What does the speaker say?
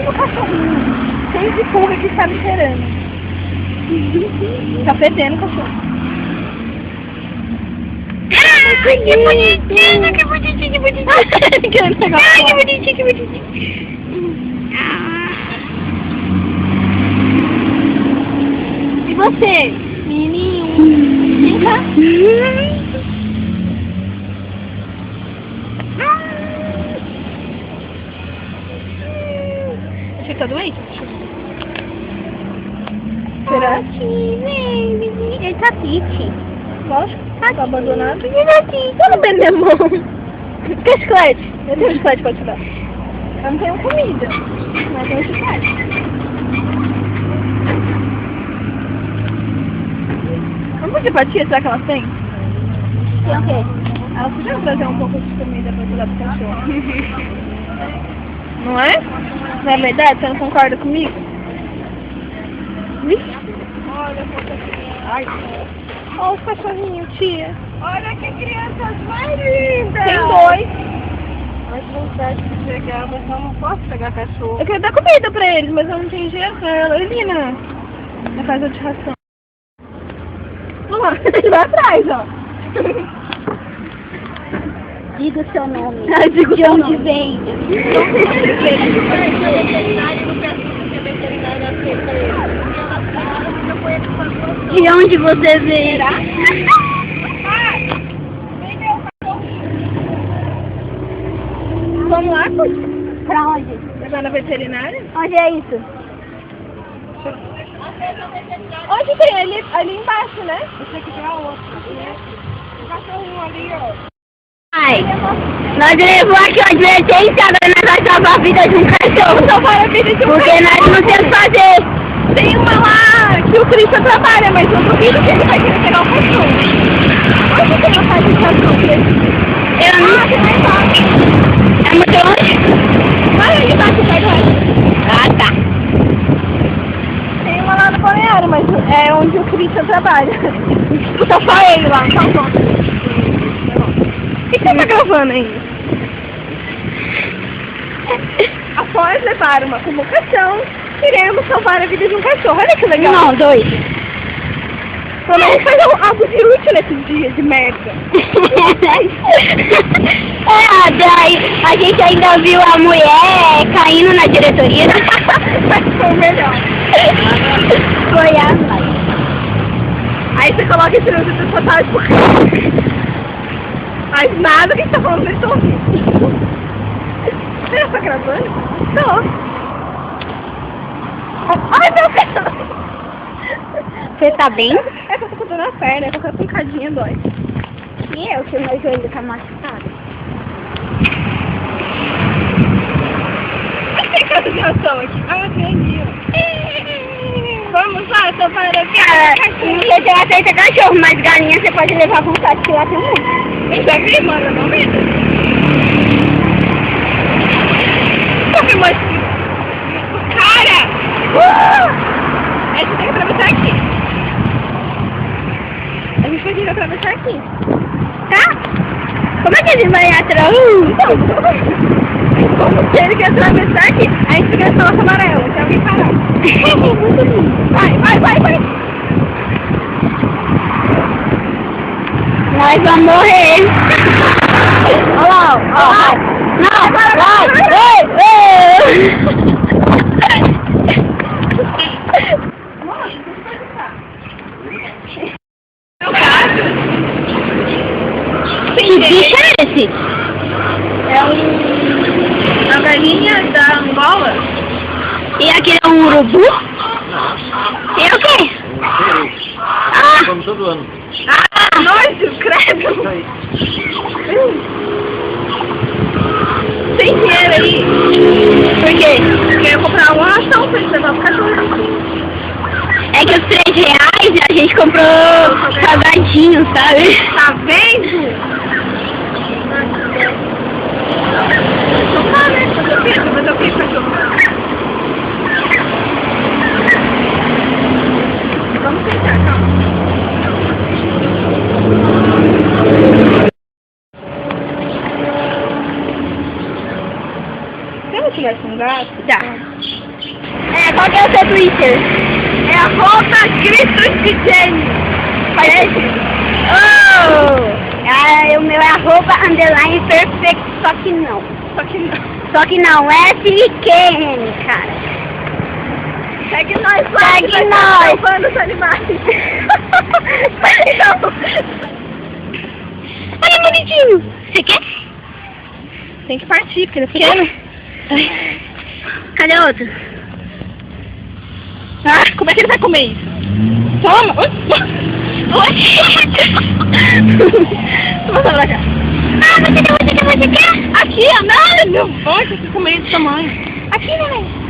no cachorrinho. Cheio de pulga que está me cheirando. Tá fedendo o cachorro. Que bonitinho, que bonitinho, que bonitinho. Querendo pegar Ai, que bonitinho, que bonitinho. E você? Menininho. Vem cá. Acho que tá doente. Será? Ele tá triste. Lógico. Tá abandonado. Tudo bem, meu irmão. Quer chiclete? Eu tenho chiclete pra te dar. Eu não tenho comida, mas eu tenho chiclete. Vamos pedir pra tia, será que elas têm? Tem o quê? Elas podiam trazer um pouco de comida pra te dar pro cachorro. Não é? Não é verdade? Você não concorda comigo? Olha, ai. Olha os cachorrinhos, tia. Olha que crianças mais lindas! Tem dois. Mas vontade de pegar, mas eu não posso pegar cachorro. Eu quero dar comida pra eles, mas eu não tenho dinheiro pra ela. Ali na casa de ração. Olha lá, ele vai atrás, ó. Diga o seu nome. Digo de onde vem? De onde você vem? Vamos lá, Cus? Pra onde? Levar na veterinária? Onde é isso? Onde tem? Ali embaixo, né? Esse aqui tem a outra. O cachorrinho ali, ó. Ai, nós levamos aqui uma advertência, agora nós vamos salvar a vida de um cachorro. Salvar a vida de um Porque cachorro. nós não temos fazer. Tem uma lá que o Cristian trabalha, mas eu duvido que ele vai querer pegar o cachorro. Onde tem a casa de cachorro? Eu não sei mais longe. É muito longe? Vai ali embaixo, perto do resto. Ah, tá. Tem uma lá no balneário, mas é onde o Cristian trabalha. Só ele lá, só o dono. O que você tá gravando aí? Após levar uma convocação, iremos salvar a vida de um cachorro. Olha que legal. Não, 2. Pelo menos faz algo de útil nesses dias de merda. Daí a gente ainda viu a mulher caindo na diretoria. Mas foi o melhor. Foi a mãe. Aí você coloca esse vídeo de reportagem por Mas nada que você tá falando, vocês estão ouvindo. Você já tá gravando? Tô. Ai, meu Deus! Você tá bem? É que eu tô com dor na perna, qualquer pancadinha dói. E eu, que meu joelho tá machucado. Tem casa de ração aqui. Ah, tem ali, ó. Vamos lá, salvar a vida. Não sei se ela aceita cachorro, mas galinha você pode levar à vontade que lá tem muito. Eu já vi, mano, não vi. Eu vi, mas... Cara! A gente tem que atravessar aqui. A gente vai ter que atravessar aqui. Tá? Como é que ele vai atrás? Como se ele quer atravessar aqui, a gente fica nessa nossa amarela, se alguém parar. Muito lindo. Vai. Nós vamos morrer. Olha lá, ó. Não, vai. Que bicho é esse? É uma galinha da Angola. E aquele é um urubu? E é o quê? Como todo ano. Ah, nojo, credo. Tem dinheiro aí. Por quê? Porque eu ia comprar uma ração pra gente levar pro cachorro. É que os R$3 a gente comprou salgadinho, sabe? Tá vendo? Então tá, né? Fazer o que, cachorro? Vamos tentar, calma. Tem um eu tivesse um gato? Tá. Qual que é o seu Twitter? É arroba gritos de Jheny. Parece? O meu é arroba underline perfeito, só que não. Só que não, S-I-Q-N, cara. Segue nós lá. Segue nós. Salvando os animais. Olha, bonitinho. Você quer? Tem que partir, porque ele é pequeno. Cadê outro? Ah, como é que ele vai comer isso? Toma! Vamos pra cá. Você quer? Aqui, ó. Não, meu pai, você comer desse tamanho. Aqui, neném.